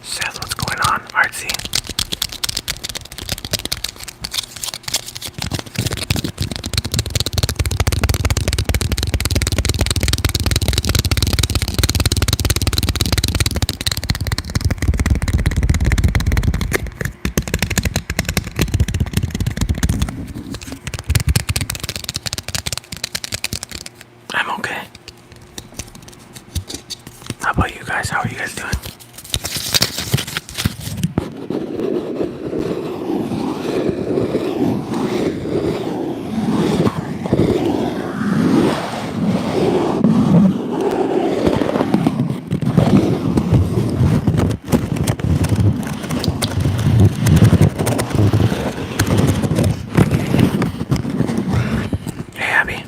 Seth, what's going on? Artsy. I'm okay. How about you guys? How are you guys doing? Hey, Abby.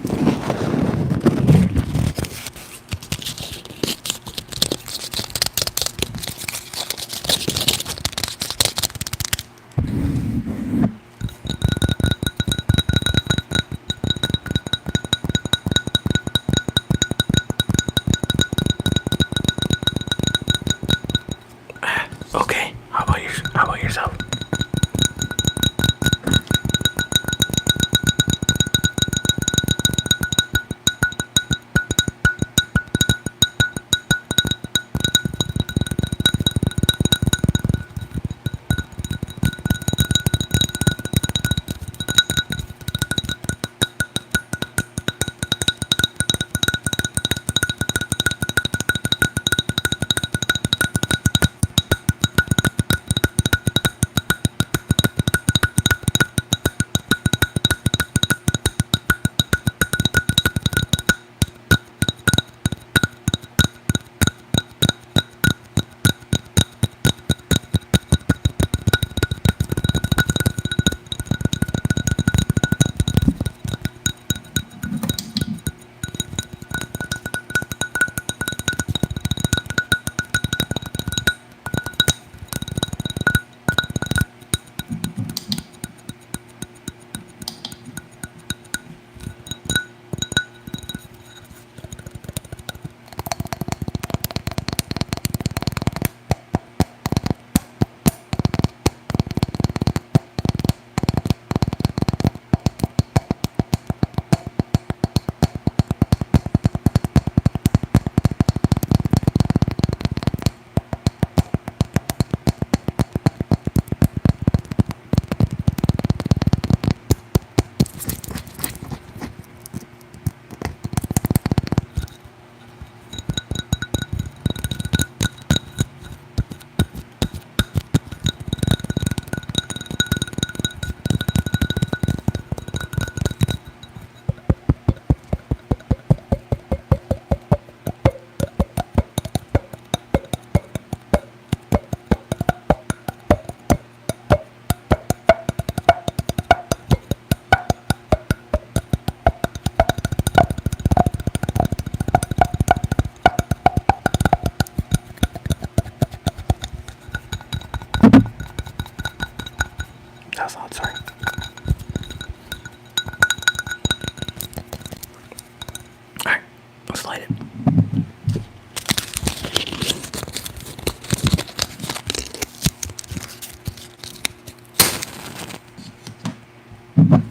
The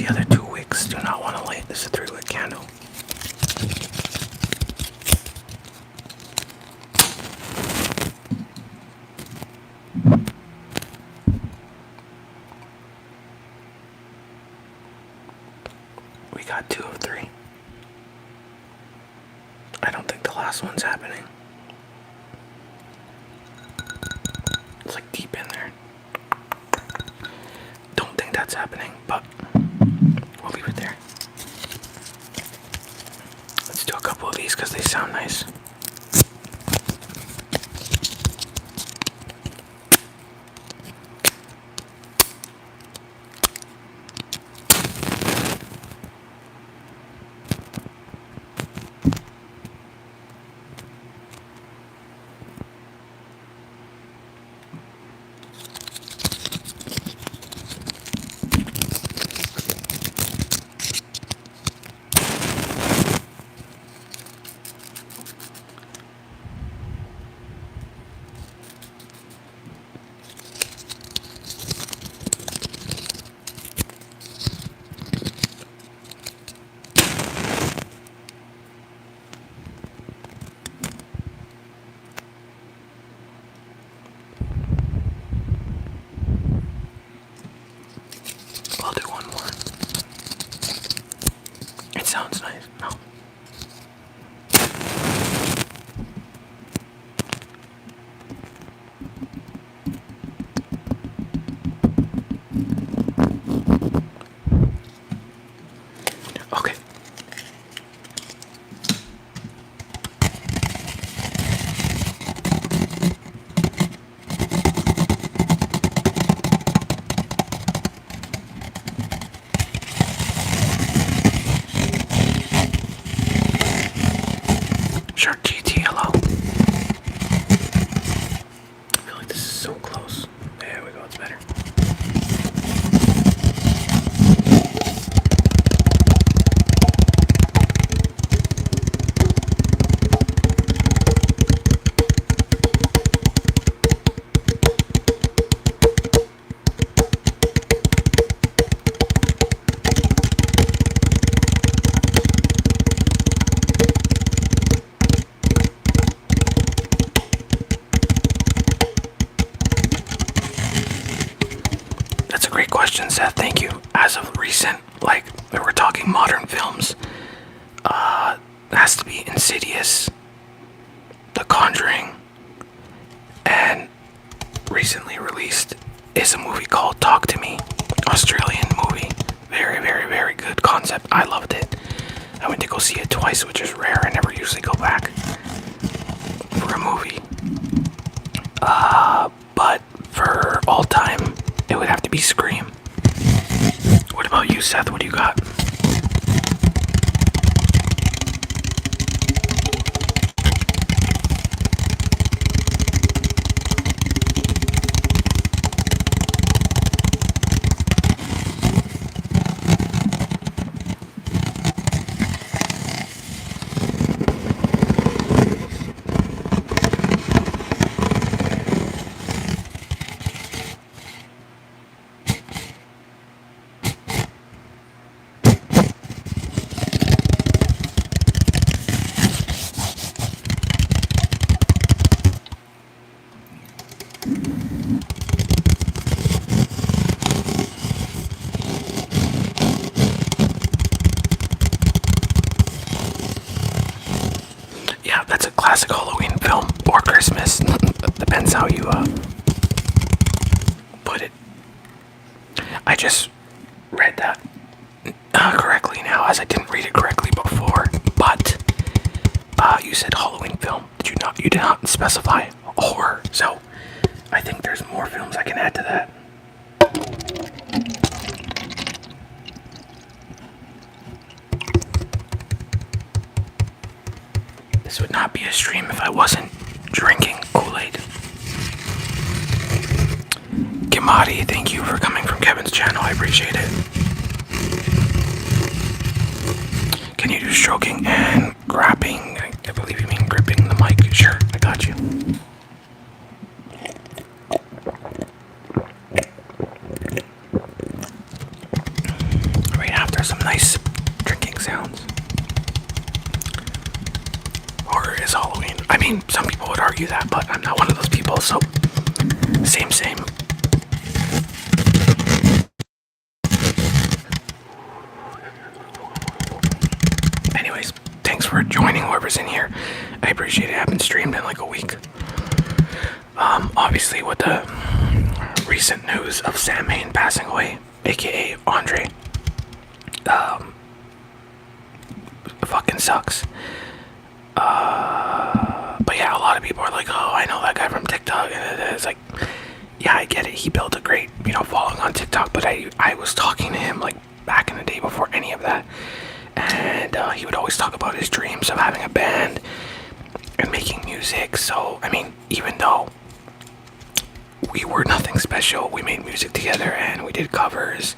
other 2 wicks do not want to light. This is a 3-wick candle. We got 2 of 3. I don't think the last one's happening. It's like deep in there. Don't think that's happening, but we'll leave it there. Let's do a couple of these because they sound nice. I'll do one more. It sounds nice. No. Okay. Shark GT, hello. I feel like this is so close. There we go, it's better. That's a great question, Seth. Thank you. As of recent, like, we're talking modern films, it has to be Insidious, The Conjuring, and recently released is a movie called Talk to Me. Australian movie. Very, very, very good concept. I loved it. I went to go see it twice, which is rare. I never usually go back for a movie. But for all time, it would have to be Scream. What about you, Seth? What do you got? Yeah, that's a classic Halloween film or Christmas. Depends how you put it. I just read that correctly now, as I didn't read it correctly before. But you said Halloween film. Did you not? You did not specify horror. So I think there's more films I can add to that. This would not be a stream if I wasn't drinking Kool-Aid. Mahdi, thank you for coming from Kevin's channel. I appreciate it. Can you do stroking and grabbing? I believe you mean gripping the mic. Sure, I got you. Right after some nice drinking sounds. Horror is Halloween. I mean, some people would argue that, but I'm not one of those people, so same, same. Anyways, thanks for joining whoever's in here. I appreciate it. I haven't streamed in like a week. Obviously with the recent news of Sam Hain passing away, aka Andre, fucking sucks. But yeah, a lot of people are like, oh, I know that guy from TikTok, and it's like, yeah, I get it. He built a great, following on TikTok, but I was talking to him like back in the day before any of that, and he would always talk about his dreams of having a band and making music. So, I mean, even though we were nothing special, we made music together and we did covers,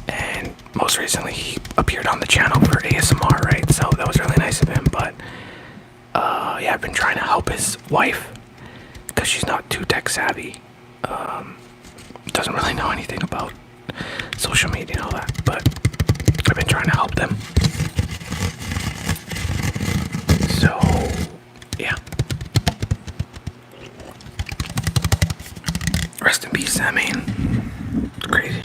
and most recently he appeared on the channel for ASMR, right? So that was really nice of him. But yeah, I've been trying to help his wife because she's not too tech savvy, doesn't really know anything about social media and all that, but I've been trying to help them. So yeah, rest in peace, I mean, it's crazy.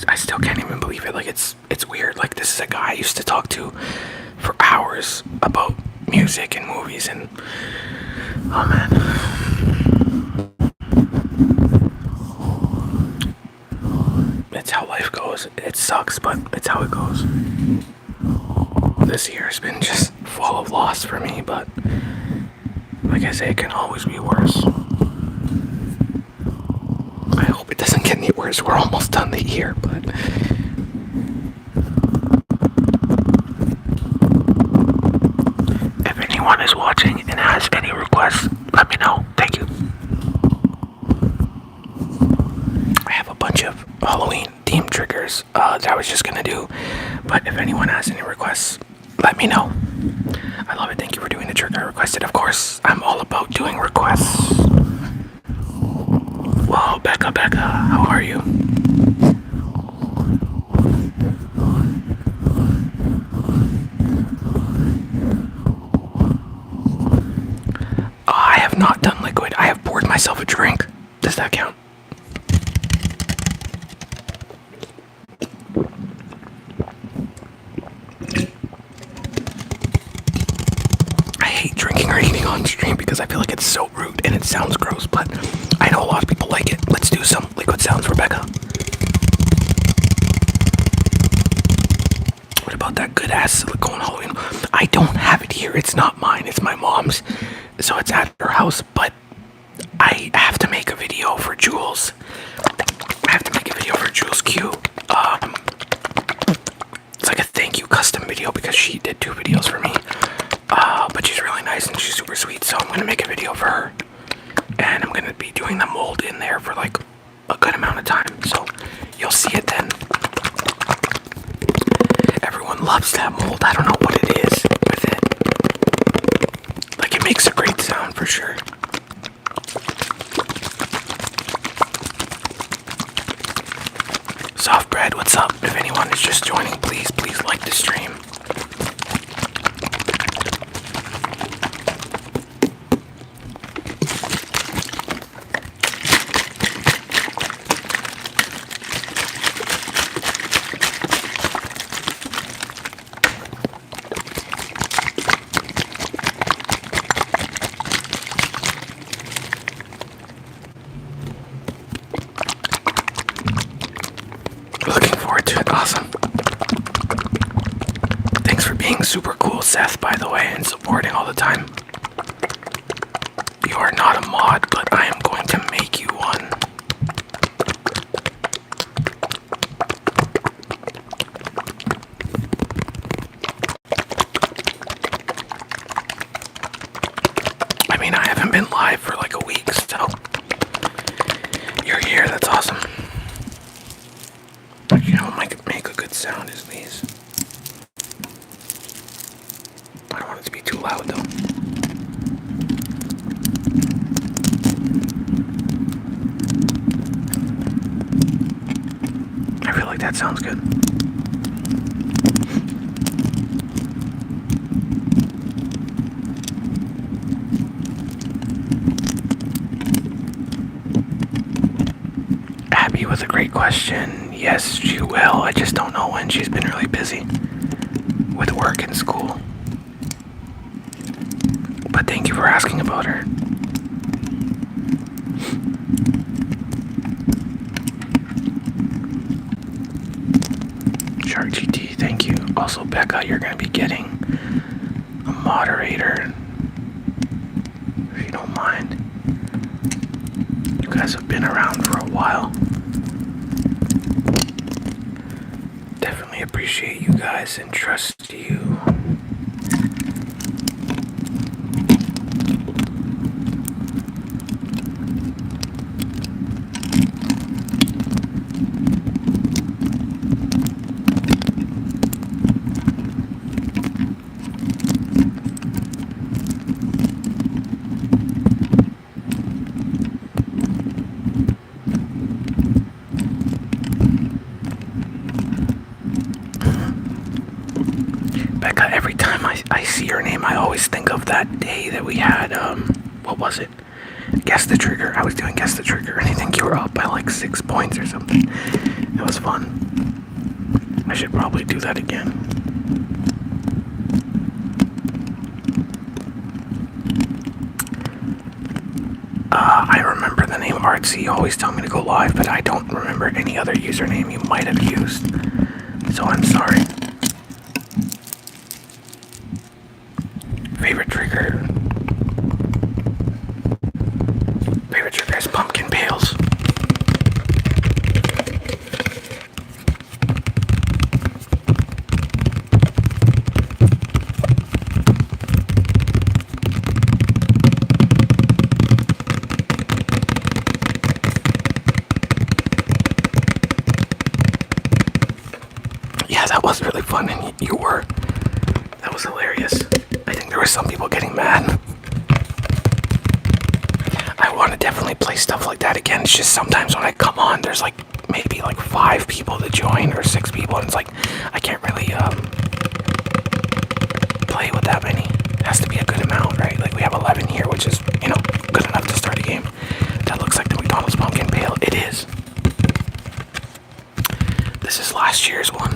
I still can't even believe it. Like, it's weird. Like, this is a guy I used to talk to for hours about music and movies, and oh man, it's how life goes. It sucks, but it's how it goes. This year has been just full of loss for me, but like I say, it can always be worse. I hope it doesn't get any worse. We're almost done the year, but if anyone is watching and has any requests, let me know. Thank you. I have a bunch of Halloween themed triggers that I was just gonna do, but if anyone has any requests, let me know. I love it. Thank you for doing the trigger I requested. Of course, I'm all about doing requests. Whoa, Becca, how are you? I have not done liquid. I have poured myself a drink. Does that count? I hate drinking or eating on stream because I feel like it's so rude and it sounds gross, but I know a lot of people like it. Let's do some liquid sounds, Rebecca. What about that good ass silicone Halloween? I don't have it here. It's not mine. It's my mom's. So it's at her house, but I have to make a video for Jules. I have to make a video for Jules Q. It's like a thank you custom video because she did 2 videos for me. But she's really nice and she's super sweet, so I'm gonna make a video for her. And I'm gonna be doing the mold in there for like a good amount of time, so you'll see it then. Everyone loves that mold. I don't know what it is with it. Like, it makes a great sound for sure. Soft Bread, what's up? If anyone is just joining, please like the stream. Looking forward to it. Awesome. being super cool, Seth, by the way, and supporting all the time. You are not a mod, but I am going to make you one. I mean, I haven't been live for like a week, so you're here, that's awesome. You know what might make a good sound is these. I don't want it to be too loud though. I feel like that sounds good. Abby with a great question. Yes, she will. I just don't know when. She's been really busy with work and school. But thank you for asking about her. Shark GT, thank you. Also, Becca, you're going to be getting a moderator, if you don't mind. You guys have been around for a while. Definitely appreciate you guys and trust you. Becca, every time I see your name, I always think of that day that we had, what was it? Guess the Trigger. I was doing Guess the Trigger, and I think you were up by like 6 points or something. It was fun. I should probably do that again. I remember the name Artsy. You always tell me to go live, but I don't remember any other username you might have used. So I'm sorry. Favorite trigger is pumpkin pails. Yeah, that was really fun, and you were. That was hilarious. I think there were some people getting mad. I want to definitely play stuff like that again. It's just sometimes when I come on, there's like maybe like 5 people to join or 6 people, and it's like I can't really play with that many. It has to be a good amount, right? Like we have 11 here, which is, you know, good enough to start a game. That looks like the McDonald's pumpkin pail. It is. This is last year's one.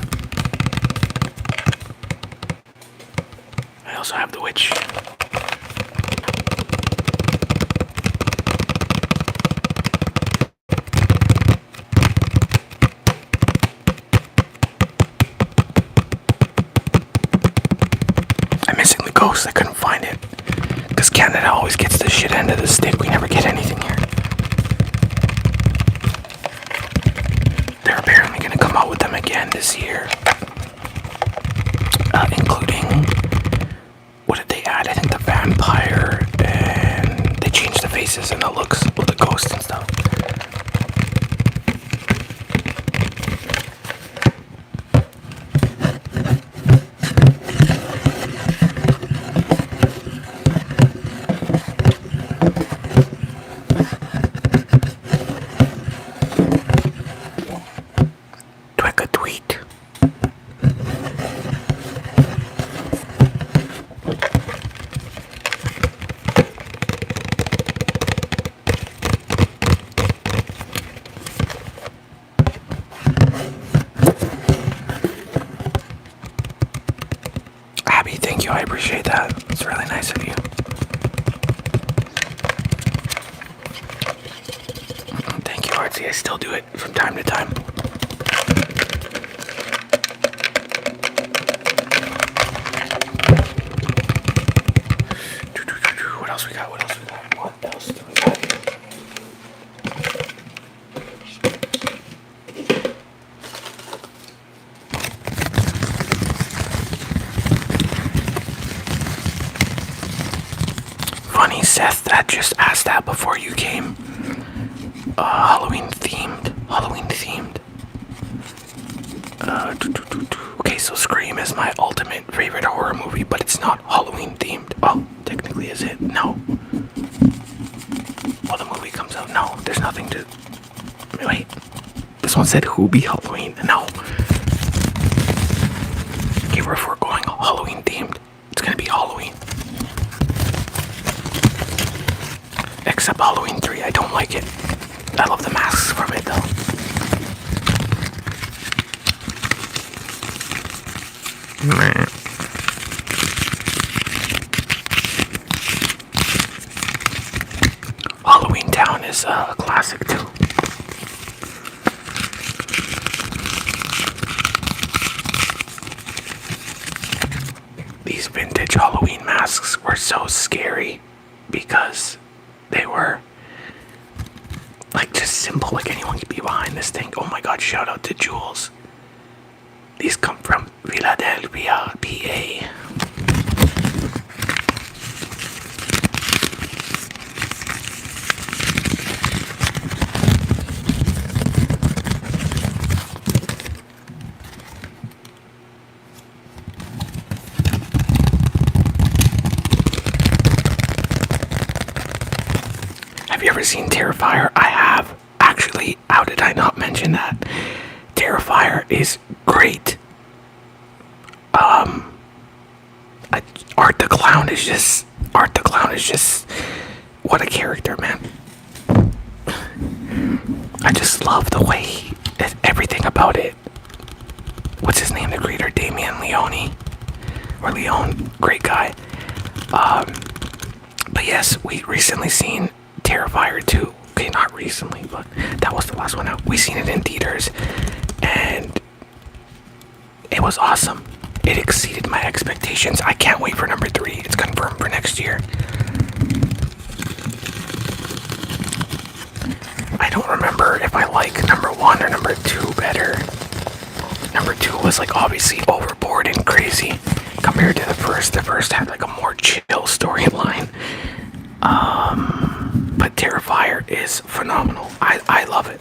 I also have the witch. I'm missing the ghost. I couldn't find it. Because Canada always gets the shit end of the stick. We never get anything here. They're apparently going to come out with them again this year. Including, what did they add? I think the vampire, and they changed the faces and the looks with the ghosts and stuff. Tweak a tweet. Abby, thank you. I appreciate that. It's really nice of you. Thank you, Artsy. I still do it from time to time. Seth that just asked that before you came. Halloween themed. Halloween themed. Okay, so Scream is my ultimate favorite horror movie, but it's not Halloween themed. Oh, technically, is it? No. Well, the movie comes out. No, there's nothing to. Wait. This one said Hoobie Halloween. No. Okay, if we're going Halloween themed, it's gonna be Halloween. Except Halloween 3, I don't like it. I love the masks from it though. Halloween Town is a classic too. These vintage Halloween masks were so scary because they were like just simple, like anyone could be behind this thing. Oh my god, shout out to Jules. These come from Philadelphia, PA. Have you ever seen Terrifier? I have. Actually, how did I not mention that? Terrifier is great. Art the Clown is just what a character, man. I just love the way everything about it. What's his name? The creator, Damien Leone or Leone, great guy. But yes, we recently seen Terrifier 2. Okay, not recently, but that was the last one out. We seen it in theaters, and it was awesome. It exceeded my expectations. I can't wait for number 3. It's confirmed for next year. I don't remember if I like number 1 or number 2 better. Number 2 was like obviously overboard and crazy compared to the first. The first had like a more chill storyline. But Terrifier is phenomenal. I love it.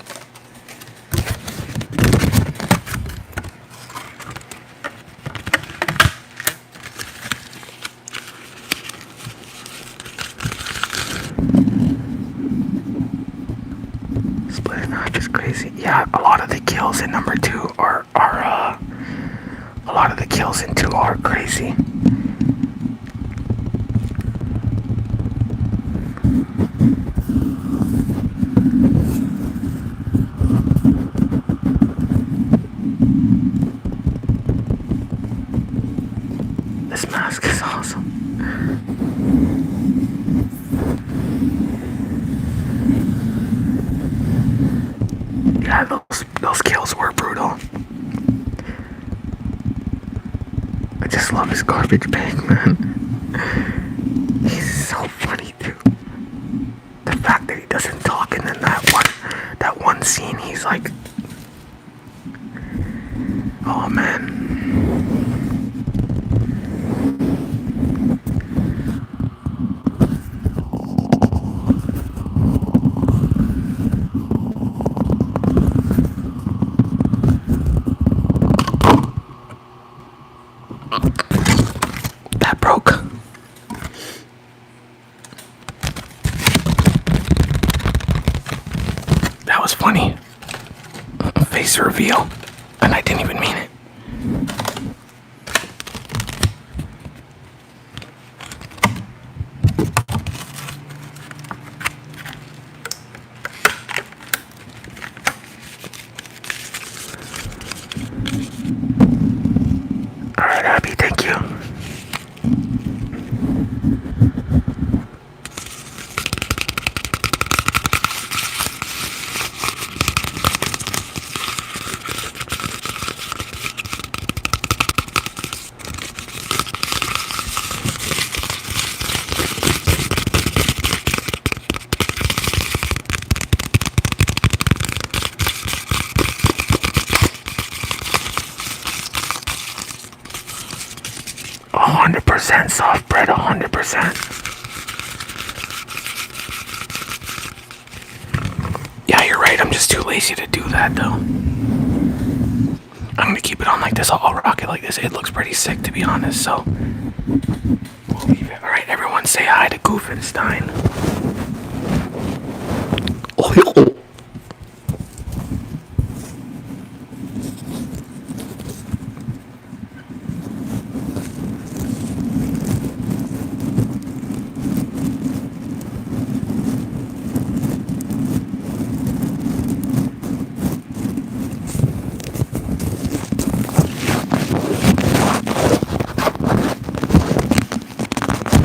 Split Notch is crazy. Yeah, a lot of the kills in number 2 are a lot of the kills in 2 are crazy. This mask is awesome. Yeah, those kills were brutal. I just love his garbage bag, man. He's so funny too. The fact that he doesn't talk, and then that one scene, he's like, oh man. That broke. That was funny. Face reveal. And I didn't even mean it. Alright, Abby, thank you. 100% soft bread, 100%. right. I'm just too lazy to do that though. I'm gonna keep it on like this. I'll rock it like this. It looks pretty sick, to be honest. So we'll leave it. All right, everyone, say hi to Goofenstein. Oh.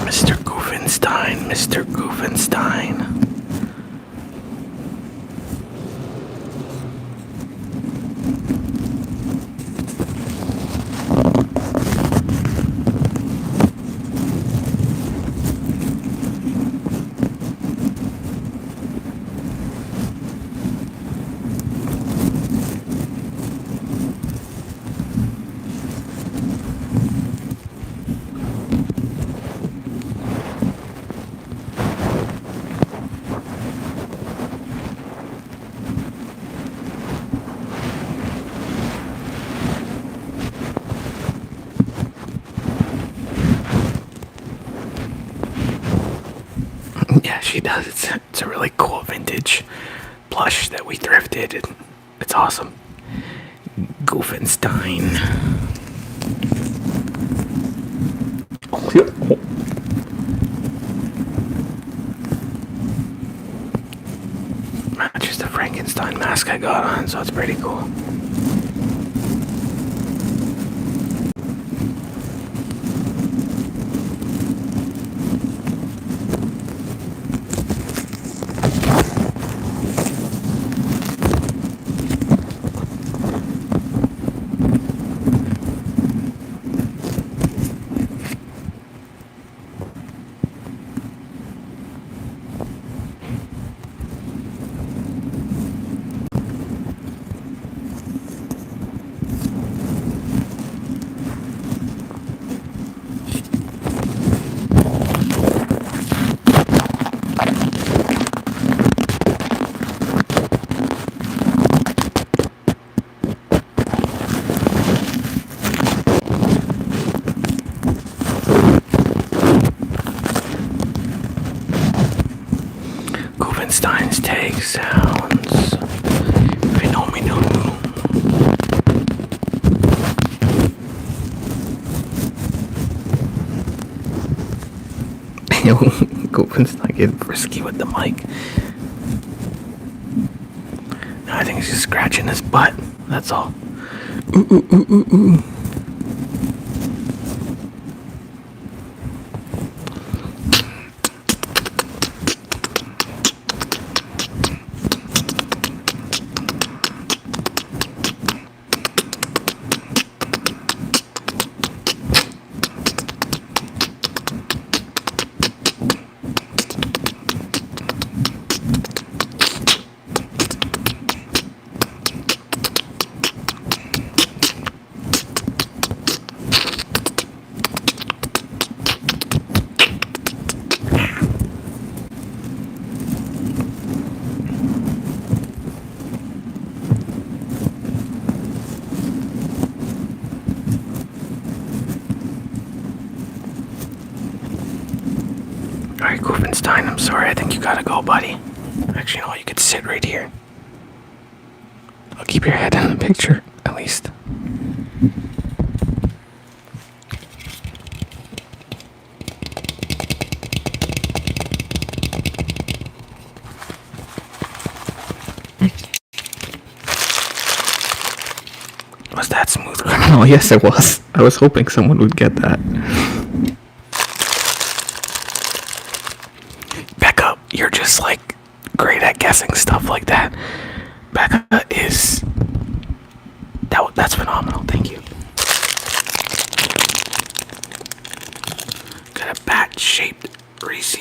Mr. Goofenstein, Mr. Goofenstein. Yeah, she does. It's a really cool vintage plush that we thrifted. It's awesome. Goofenstein. Matches the Frankenstein mask I got on, so it's pretty cool. Goofenstein's take sounds. Phenomenal. Goofenstein getting frisky with the mic. No, I think he's just scratching his butt. That's all. Ooh, ooh, ooh, ooh, ooh. Alright, Goofenstein, I'm sorry. I think you gotta go, buddy. Actually, no, you could sit right here. I'll keep your head in the picture, at least. Was that smooth criminal? Yes, it was. I was hoping someone would get that. Becca, you're just like great at guessing stuff like that. Becca is that's phenomenal. Thank you. Got a bat-shaped Reese.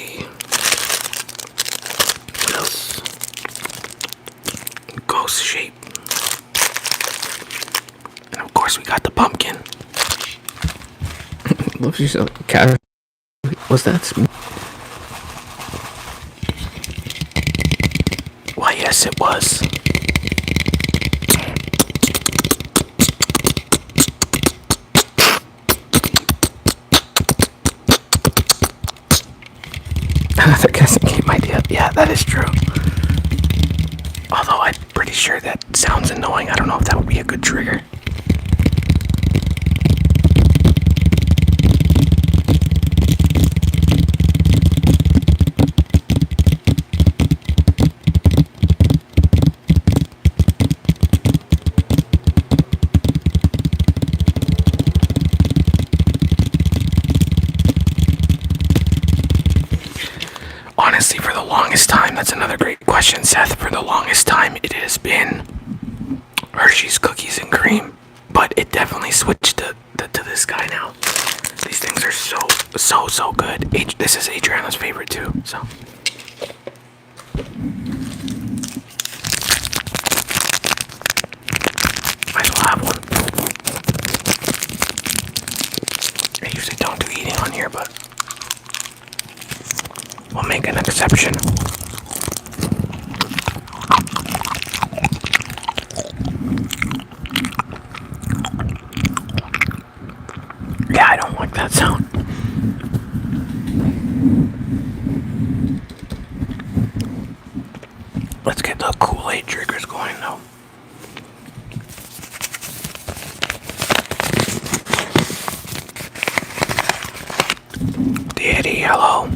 What else? Ghost shape. And of course we got the pumpkin. Looks you so cat. Was that smooth? Why, yeah, Yes, it was. Another guessing game idea. Yeah, that is true. Although I'm pretty sure that sounds annoying. I don't know if that would be a good trigger. Honestly, for the longest time, that's another great question, Seth. For the longest time, it has been Hershey's Cookies and Cream, but it definitely switched to this guy now. These things are so good. This is Adriana's favorite too, so. Might as well have one. I usually don't do eating on here, but we'll make an exception. Yeah, I don't like that sound. Let's get the Kool-Aid triggers going though. Daddy, hello.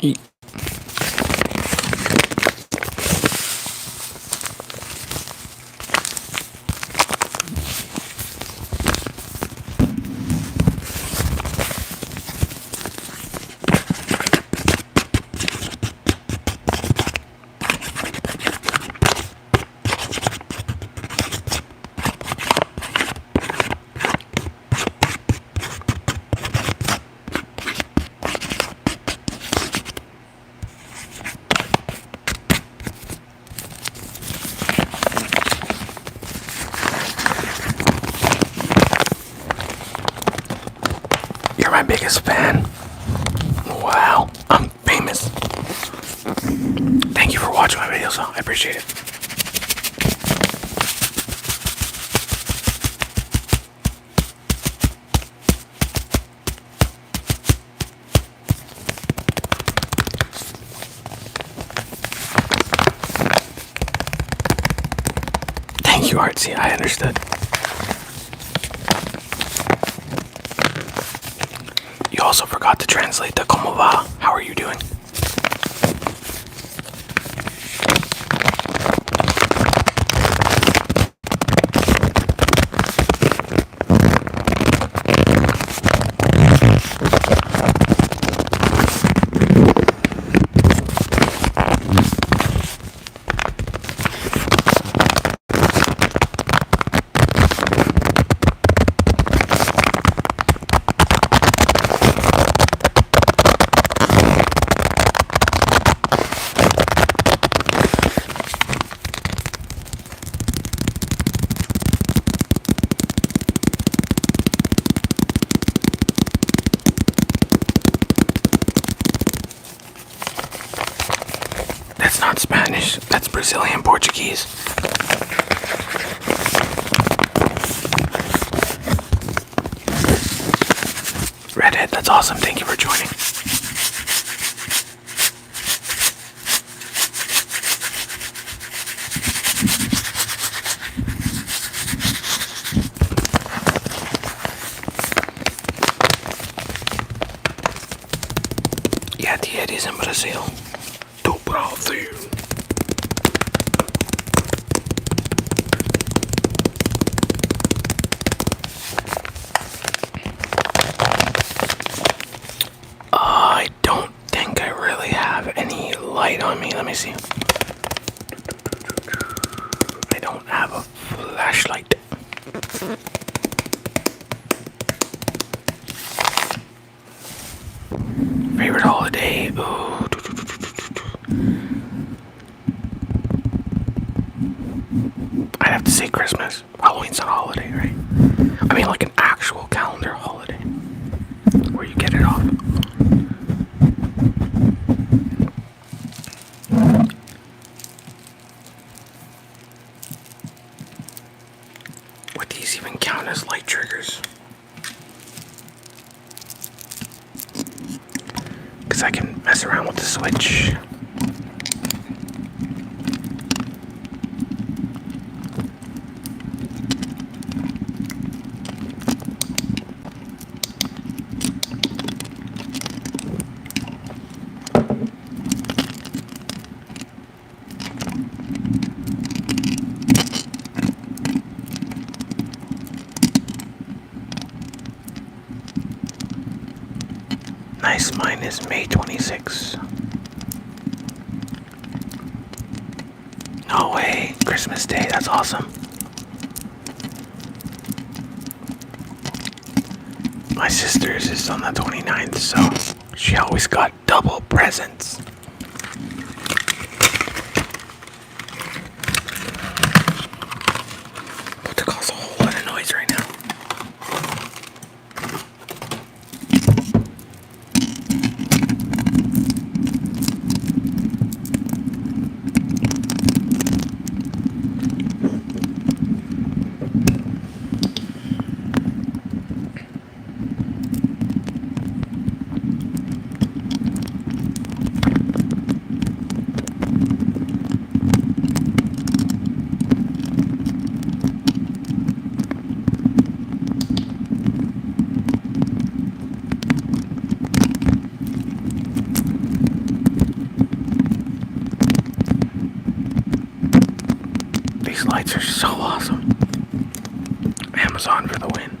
Eat. You're my biggest fan. Wow, I'm famous. Thank you for watching my videos, though. I appreciate it. Thank you, Artsy. I understood. You also forgot to translate the "Como va?" How are you doing? That's not Spanish, that's Brazilian Portuguese. Redhead, that's awesome. Thank you for joining. Yeah, Tiet is in Brazil. Do Brasil. I don't think I really have any light on me. Let me see. I don't have a flashlight. Favorite holiday? Ooh. I'd have to say Christmas. Halloween's not a holiday, right? I mean, like an actual calendar holiday where you get it off. Would these even count as light triggers? Because I can mess around with the switch. Nice, mine is May 26. No way, Christmas Day, that's awesome. My sister's is on the 29th, so she always got double presents. About to cause a whole lot of noise right now. These lights are so awesome. Amazon for the win.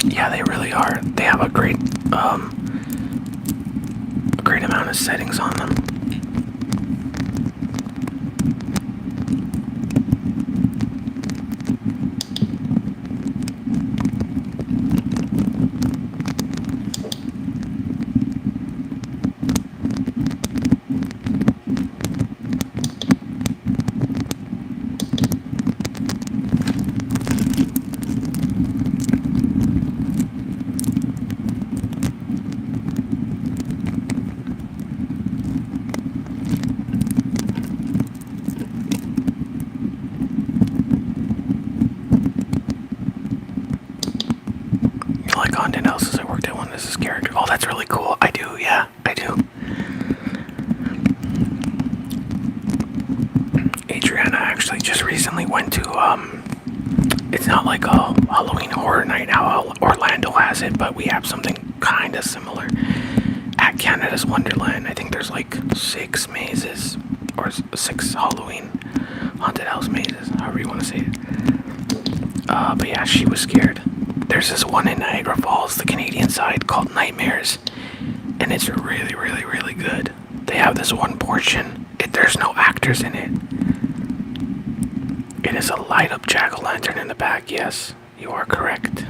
Yeah, they really are. They have a great amount of settings on them. Like Condon Houses, I worked at one as this character. Oh, that's really cool. I do, yeah, I do. Adriana actually just recently went to, it's not like a Halloween Horror Night how Orlando has it, but we have something kind of similar at Canada's Wonderland. I think there's like 6 mazes, or 6 Halloween haunted house mazes, however you want to say it. But yeah, she was scared. There's this one in Niagara Falls, the Canadian side, called Nightmares, and it's really, really, really good. They have this one portion, there's no actors in it. It is a light-up jack-o'-lantern in the back, yes, you are correct.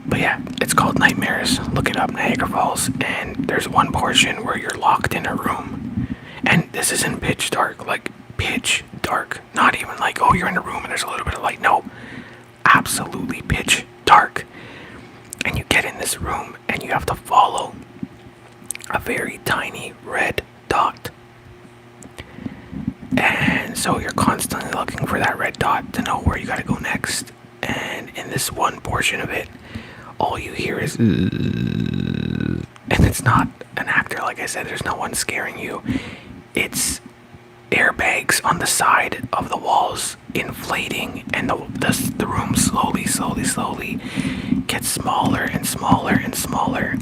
But yeah, it's called Nightmares. Look it up, Niagara Falls, and there's one portion where you're locked in a room, and this is in pitch dark, like pitch dark. Not even like, oh, you're in a room and there's a little bit of light. No. Absolutely pitch dark, and you get in this room and you have to follow a very tiny red dot, and so you're constantly looking for that red dot to know where you gotta go next. And in this one portion of it, all you hear is and it's not an actor, like I said, there's no one scaring you. It's airbags leaks on the side of the walls inflating, and the room slowly gets smaller and smaller and smaller.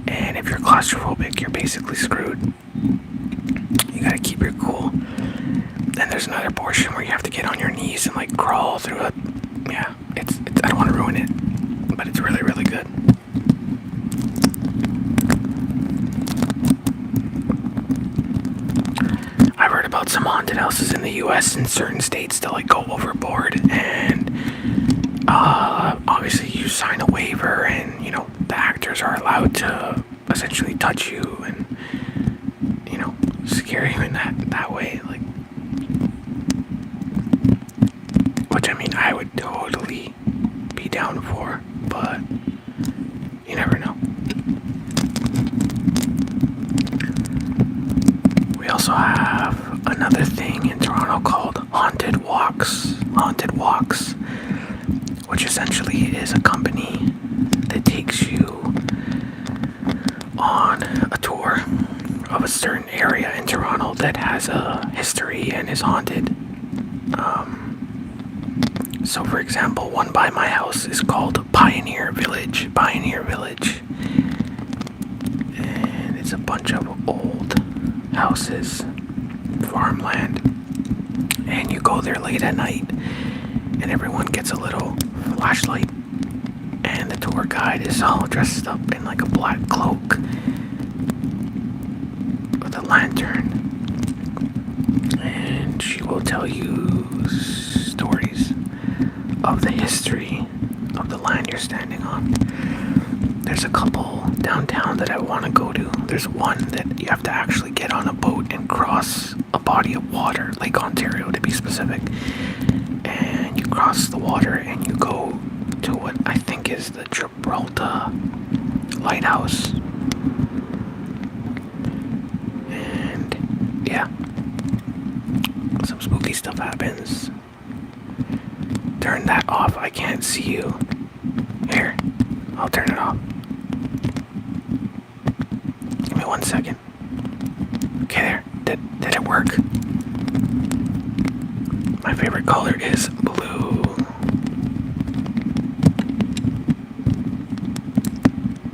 And if you're claustrophobic, you're basically screwed. You gotta keep your cool. Then there's another portion where you have to get on your knees and like crawl through it. Yeah, it's I don't want to ruin it, but it's really, really good. I've heard about some haunted houses in the U.S. in certain states that like go overboard, and obviously you sign a waiver, and you know the actors are allowed to essentially touch you and you know scare you in that way, like, which I mean I would totally be down for, but you never know. We also have another thing in Toronto called Haunted Walks. Haunted Walks, which essentially is a company that takes you on a tour of a certain area in Toronto that has a history and is haunted. So for example, one by my house is called Pioneer Village. Pioneer Village. And it's a bunch of old houses, farmland. And you go there late at night, and everyone gets a little flashlight. And the tour guide is all dressed up in like a black cloak with a lantern. And she will tell you stories of the history of the land you're standing on. There's a couple downtown that I want to go to. There's one that you have to actually get on a boat and cross a body of water, Lake Ontario to be specific. And you cross the water and you go to what I think is the Gibraltar Lighthouse. And yeah, some spooky stuff happens. Turn that off. I can't see you. Here, I'll turn it off. Give me 1 second. Okay, there. Did it work? My favorite color is blue.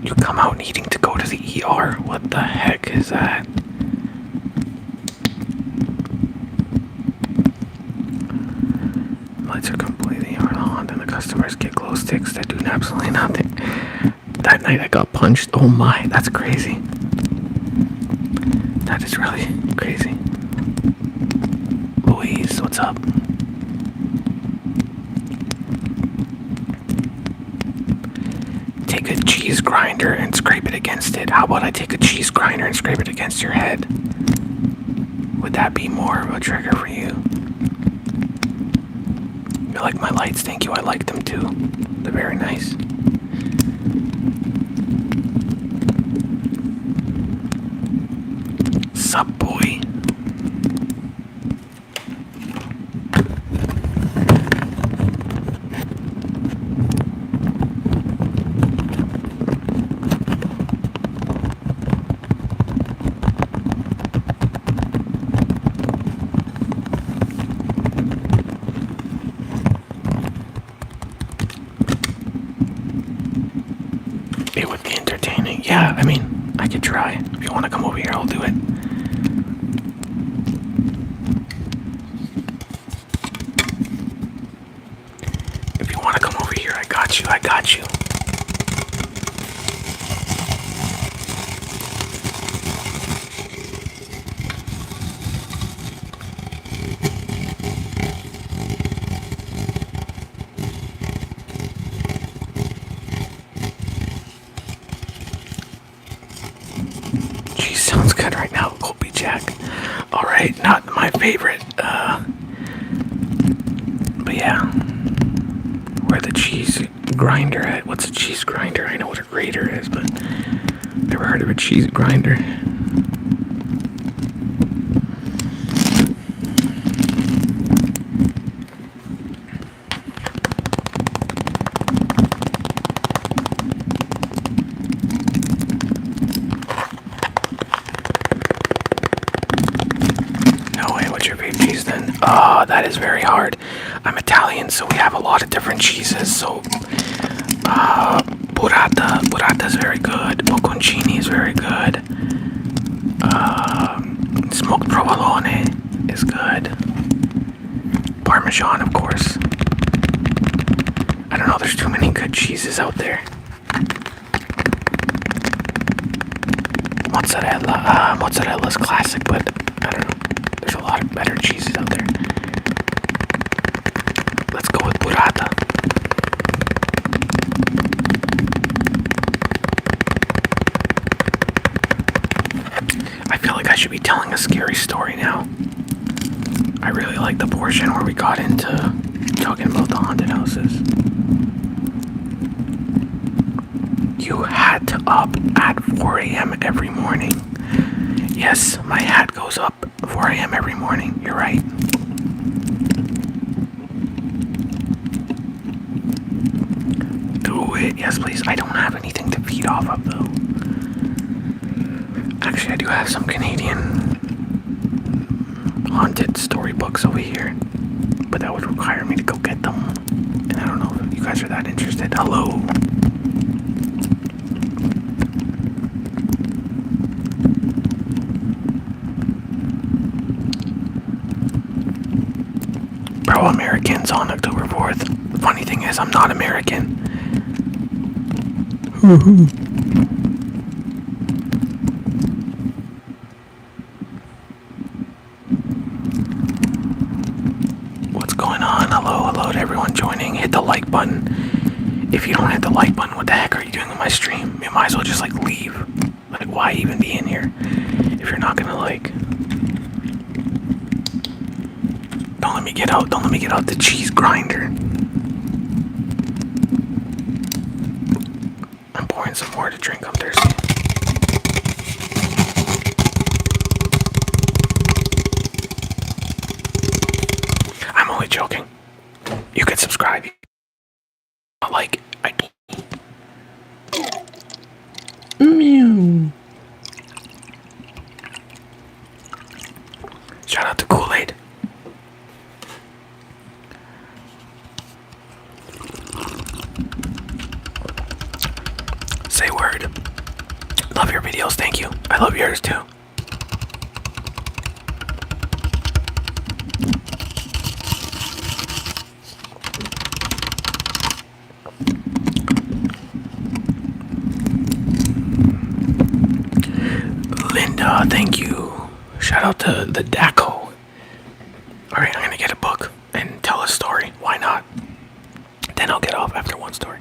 You come out needing to go to the ER. What the heck is that? Lights are completely on, and the customers get glow sticks that do absolutely nothing. That night I got punched. Oh my, that's crazy. That is really crazy. Louise, what's up? Take a cheese grinder and scrape it against it. How about I take a cheese grinder and scrape it against your head? Would that be more of a trigger for you? You like my lights? Thank you. I like them too. They're very nice. Sup, boy? It would be entertaining. Yeah, I mean, I could try. If you want to come over here, I'll do it. If you want to come over here, I got you. I got you. Sounds good right now, Colby Jack. Alright, not my favorite, but yeah. Where the cheese grinder at? What's a cheese grinder? I know what a grater is, but never heard of a cheese grinder. then. Oh, that is very hard. I'm Italian, so we have a lot of different cheeses. So, burrata is very good. Bocconcini is very good. Smoked provolone is good. Parmesan, of course. I don't know, there's too many good cheeses out there. Mozzarella's classic, but I don't know. There's a lot of better cheeses out there. Let's go with burrata. I feel like I should be telling a scary story now. I really like the portion where we got into talking about the haunted houses. You hat up at 4 a.m. every morning. Yes, my hat goes up 4 a.m. every morning. You're right. Do it. Yes, please. I don't have anything to feed off of, though. Actually, I do have some Canadian haunted storybooks over here, but that would require me to go get them. And I don't know if you guys are that interested. Hello. Pro-Americans on October 4th. The funny thing is, I'm not American. What's going on? Hello to everyone joining. Hit the like button. If you don't hit the like button, what the heck are you doing on my stream? You might as well just leave. Why even be in here if you're not gonna like? Don't let me get out the cheese grinder. I'm pouring some more to drink. I'm thirsty. I'm only joking. You can subscribe. Mew. Shout out to Kool-Aid. Say word. Love your videos, thank you. I love yours too. Linda, thank you. Shout out to the Daco. Alright, I'm gonna get a book and tell a story. Why not? Then I'll get off after one story.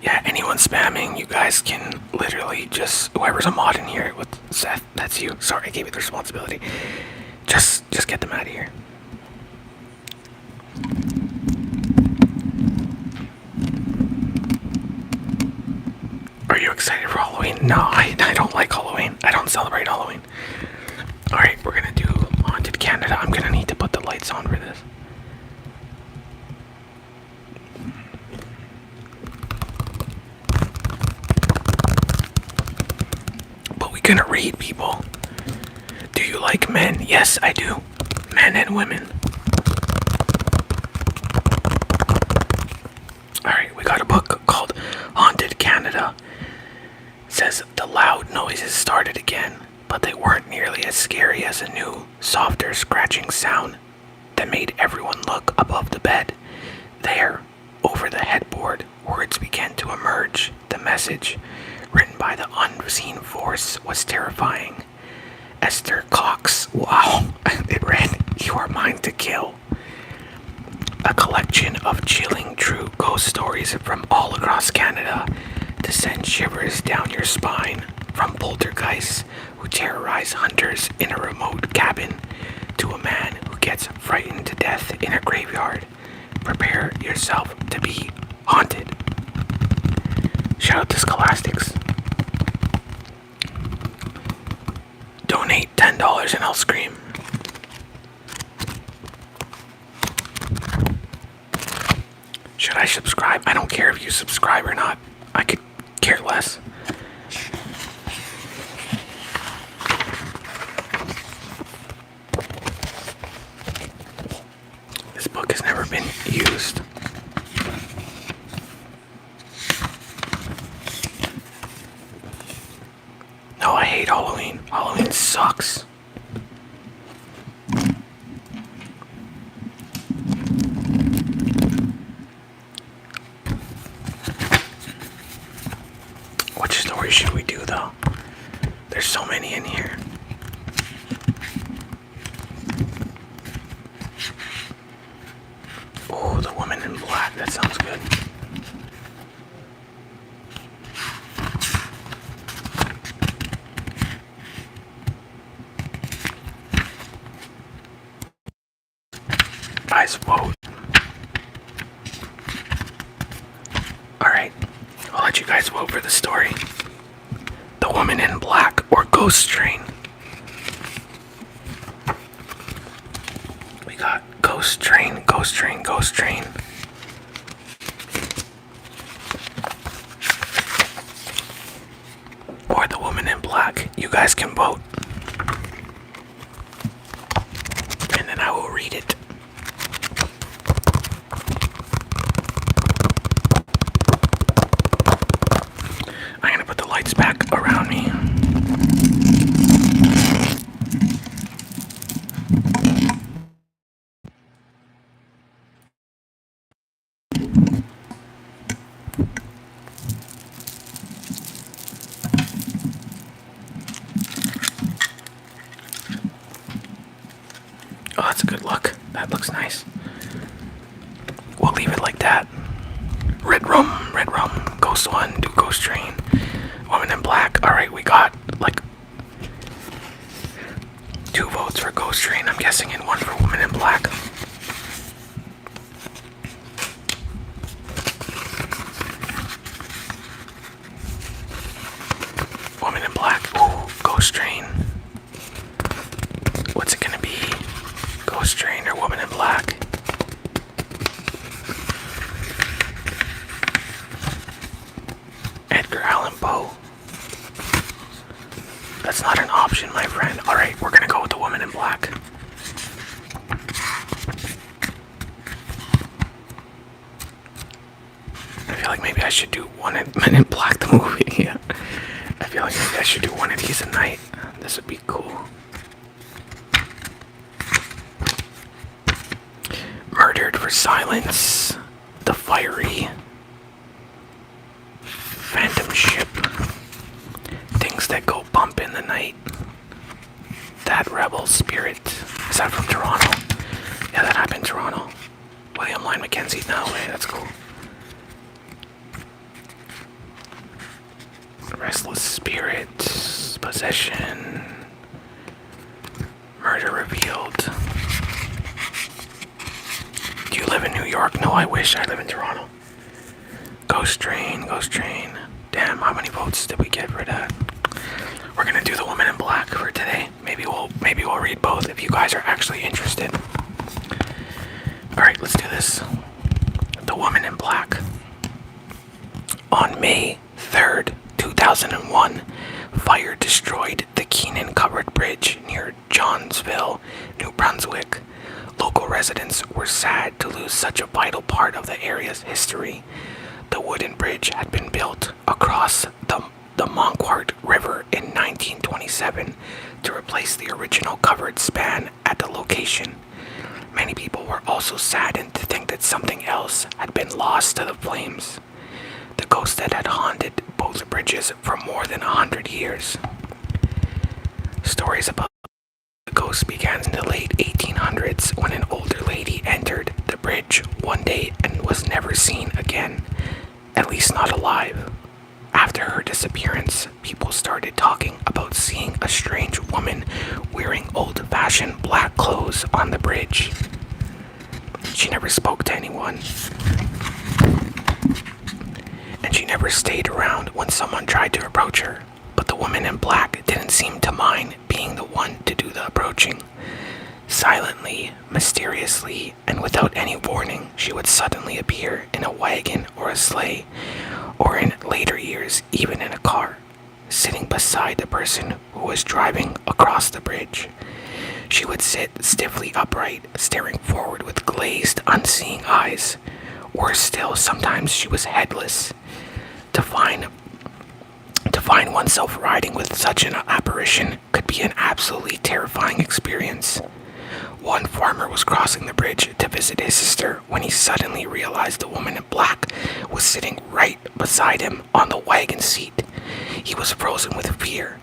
Yeah, anyone spamming, you guys can literally just, whoever's a mod in here with Seth, that's you. Sorry, I gave you the responsibility. Just get them out of here. Are you excited for Halloween? No, I don't like Halloween. I don't celebrate Halloween. Alright, we're gonna do Haunted Canada. I'm gonna need to put the lights on for this. But we're gonna read, people. Do you like men? Yes, I do. Men and women. Alright, we got a book called Haunted Canada. It says the loud noises started again, but they weren't nearly as scary as a new, softer scratching sound that made everyone look above the bed. There, over the headboard, words began to emerge. The message, written by the unseen force, was terrifying. Esther Cox. Wow, it read, "You Are Mine to Kill." A collection of chilling true ghost stories from all across Canada to send shivers down your spine. From poltergeists who terrorize hunters in a remote cabin to a man who gets frightened to death in a graveyard. Prepare yourself to be haunted. Shout out to Scholastics. Donate $10 and I'll scream. Should I subscribe? I don't care if you subscribe or not. I could care less. This book has never been used. No, I hate Halloween. Halloween sucks. Which story should we do though? There's so many in here. Oh, the woman in black. That sounds good. Guys, vote. Alright, I'll let you guys vote for the story. The Woman in Black or Ghost Train. We got Ghost Train, Ghost Train, Ghost Train. Or The Woman in Black. You guys can vote. And then I will read it. I'm gonna put the lights back around me. Oh, that's a good look. That looks nice. We'll leave it like that. Red rum, Ghost one, do Ghost Train. Woman in Black. Alright, we got like 2 votes for Ghost Train, I'm guessing, and 1 for Woman in Black. Woman in Black. Ooh, Ghost Train. What's it gonna be? Ghost Train or Woman in Black? Edgar Allan Poe. That's not an option, my friend. Alright, we're gonna go with the Woman in Black. I feel like maybe I should do Men in Black the movie. Yeah. I feel like maybe I should do one of these a night. This would be cool. Murdered for Silence. The Fiery. Phantom Ship. Things That Go Bump in the Night. That Rebel Spirit. Is that from Toronto? Yeah, that happened in Toronto. William Lyon Mackenzie. No way, that's cool. Restless Spirit. Possession. Murder Revealed. Do you live in New York? No, I wish. I live in Toronto. Ghost Train, Ghost Train. Damn, how many votes did we get for that? We're gonna do the Woman in Black for today. Maybe we'll read both if you guys are actually interested. Alright, let's do this. The Woman in Black. On May 3rd, 2001, fire destroyed the Keenan Covered Bridge near Johnsville, New Brunswick. Local residents were sad to lose such a vital part of the area's history. The wooden bridge had been built across the Monquart River in 1927 to replace the original covered span at the location. Many people were also saddened to think that something else had been lost to the flames. The ghost that had haunted both bridges for more than 100 years. Stories about ghost began in the late 1800s when an older lady entered the bridge one day and was never seen again, at least not alive. After her disappearance, people started talking about seeing a strange woman wearing old-fashioned black clothes on the bridge. She never spoke to anyone, and she never stayed around when someone tried to approach her. But the woman in black didn't seem to mind being the one to do the approaching. Silently, mysteriously, and without any warning, she would suddenly appear in a wagon or a sleigh, or in later years, even in a car, sitting beside the person who was driving across the bridge. She would sit stiffly upright, staring forward with glazed, unseeing eyes. Worse still, sometimes she was headless. To find oneself riding with such an apparition could be an absolutely terrifying experience. One farmer was crossing the bridge to visit his sister when he suddenly realized the woman in black was sitting right beside him on the wagon seat. He was frozen with fear.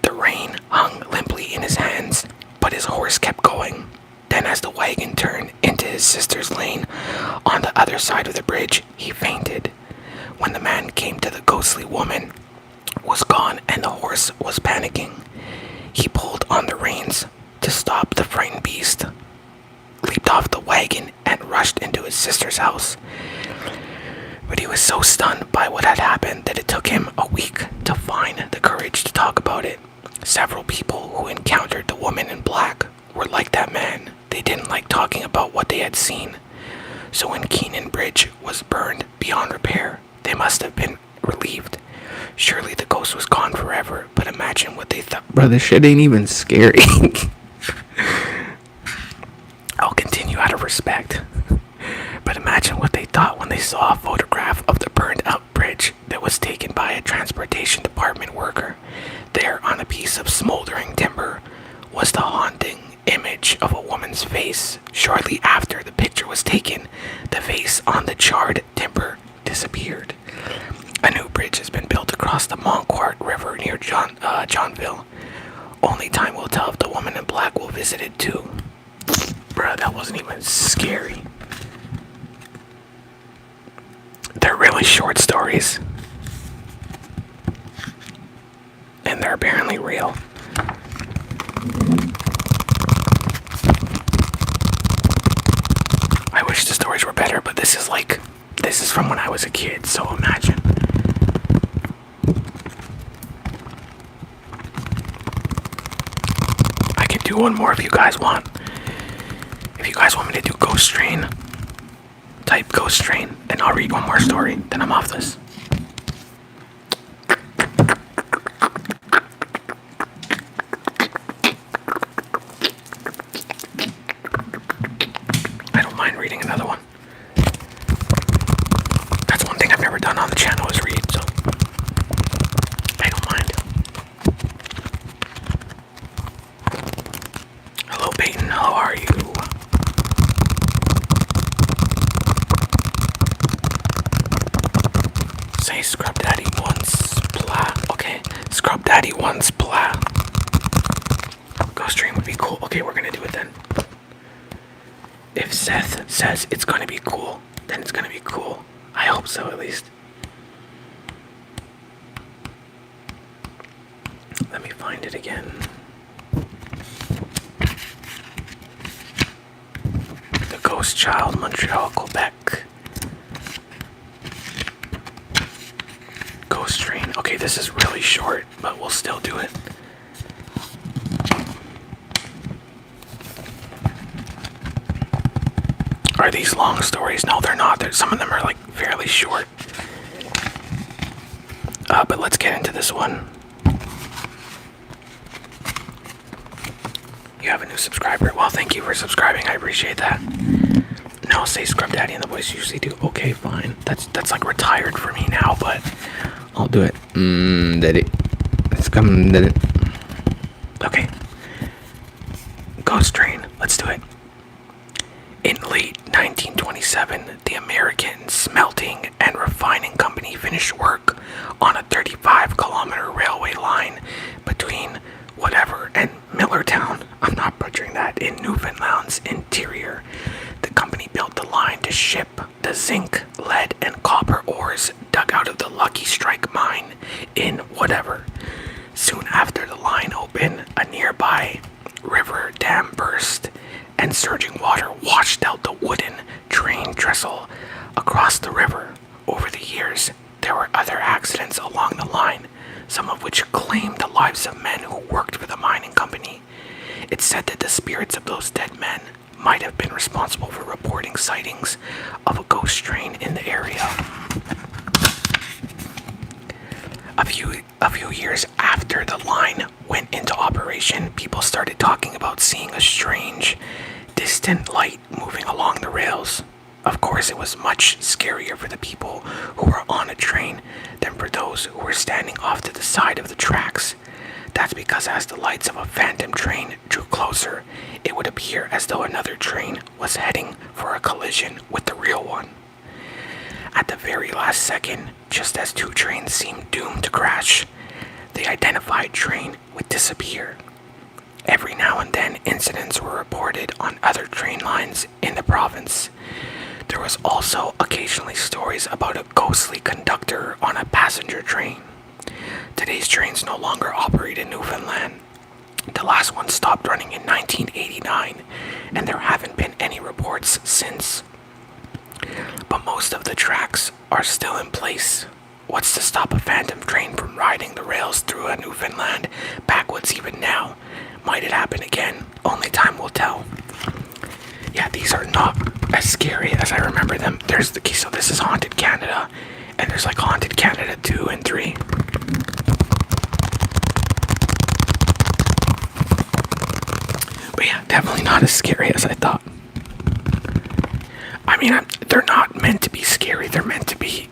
The rein hung limply in his hands, but his horse kept going. Then as the wagon turned into his sister's lane on the other side of the bridge, he fainted. When the man came to the ghostly woman was gone and the horse was panicking. He pulled on the reins to stop the frightened beast, leaped off the wagon, and rushed into his sister's house. But he was so stunned by what had happened that it took him a week to find the courage to talk about it. Several people who encountered the woman in black were like that man. They didn't like talking about what they had seen. So when Keenan Bridge was burned beyond repair, they must have been relieved. Surely the ghost was gone forever, but imagine what they thought. Bro, this shit ain't even scary. I'll continue out of respect. But imagine what they thought when they saw a photograph of the burned out bridge that was taken by a transportation department worker. There on a piece of smoldering timber was the haunting image of a woman's face. Shortly after the picture was taken, the face on the charred timber disappeared. A new bridge has been built across the Montquart River near Johnville. Only time will tell if the woman in black will visit it too. Bruh, that wasn't even scary. They're really short stories. And they're apparently real. I wish the stories were better, but this is from when I was a kid, so imagine. I can do one more if you guys want. If you guys want me to do Ghost Train, type Ghost Train, and I'll read one more story, then I'm off this. I don't mind reading another one. That's one thing I've never done on the channel is read, so I don't mind. Hello Peyton, how are you? Say Scrub Daddy once, blah. Okay, Scrub Daddy once, blah. Ghost Train would be cool. Okay, we're gonna do it then. If Seth says it's gonna be cool, then it's gonna be cool. I hope so, at least. Let me find it again. The Ghost Child, Montreal, Quebec. Ghost Train. Okay, this is really short, but we'll still do it. Are these long stories? No, they're not. Some of them are like fairly short. But let's get into this one. You have a new subscriber. Well, thank you for subscribing. I appreciate that. No, say Scrub Daddy and the boys usually do. Okay, fine. That's like retired for me now, but I'll do it. Daddy. It's coming, Daddy. Okay. Ghost Train. Let's do it. In late 1927, the American Smelting and Refining Company finished work on a 35-kilometer railway line between whatever and Millertown. I'm not in Newfoundland's interior. The company built the line to ship the zinc, lead, and copper ores dug out of the Lucky Strike mine in whatever. Soon after the line opened, a nearby river dam burst, and surging water washed out the wooden train trestle across the river. Over the years, there were other accidents along the line, some of which claimed the lives of men who worked for the mining company. It's said that the spirits of those dead men might have been responsible for reporting sightings of a ghost train in the area. A few years after the line went into operation, people started talking about seeing a strange, distant light moving along the rails. Of course, it was much scarier for the people who were on a train than for those who were standing off to the side of the tracks. That's because as the lights of a phantom train drew closer, it would appear as though another train was heading for a collision with the real one. At the very last second, just as two trains seemed doomed to crash, the identified train would disappear. Every now and then, incidents were reported on other train lines in the province. There was also occasionally stories about a ghostly conductor on a passenger train. Today's trains no longer operate in Newfoundland. The last one stopped running in 1989, and there haven't been any reports since. But most of the tracks are still in place. What's to stop a phantom train from riding the rails through a Newfoundland backwoods even now? Might it happen again? Only time will tell. Yeah, these are not as scary as I remember them. So this is Haunted Canada, and there's like Haunted Canada 2 and 3. But yeah, definitely not as scary as I thought. I mean, they're not meant to be scary. They're meant to be,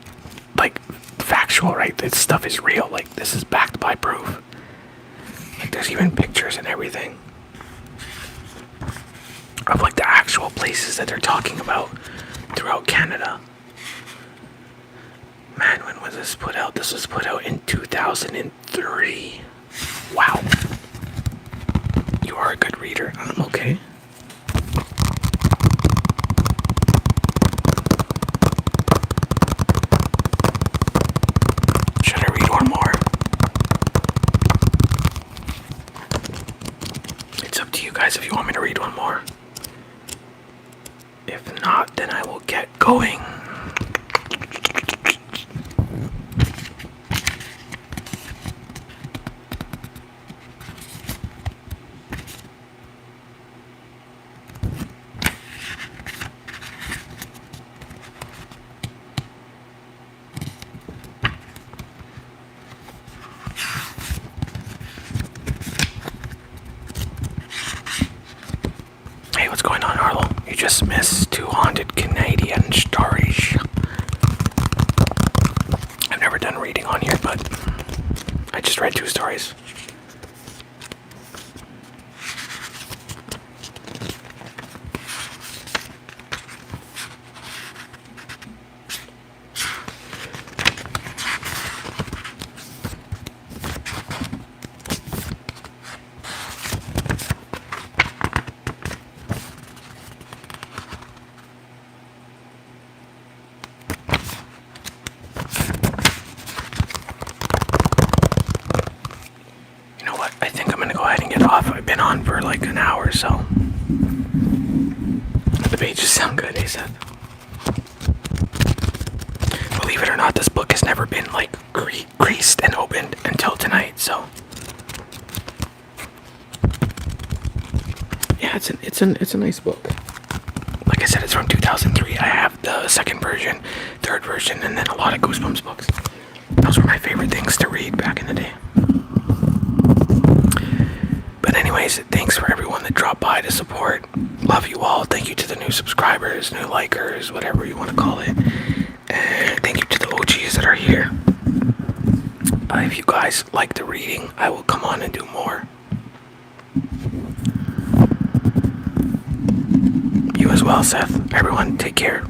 like, factual, right? This stuff is real. Like, this is backed by proof. Like, there's even pictures and everything of, like, the actual places that they're talking about throughout Canada. Man, when was this put out? This was put out in 2003. Wow. You are a good reader. I'm okay. Should I read one more? It's up to you guys if you want me to read one more. If not, then I will get going. Hey, what's going on, Arlo? You just missed 2 haunted Canadian stories. I've never done reading on here, but I just read 2 stories. I think I'm gonna go ahead and get off. I've been on for like an hour, so the pages sound good, Seth. Believe it or not, this book has never been like creased and opened until tonight. So yeah, it's a nice book. Like I said, it's from 2003. I have the second version, third version, and then a lot of Goosebumps books. Those were my favorite things to read back in the day. But anyways, thanks for everyone that dropped by to support. Love you all. Thank you to the new subscribers, new likers, whatever you want to call it. And thank you to the OGs that are here. If you guys like the reading, I will come on and do more. You as well, Seth. Everyone, take care.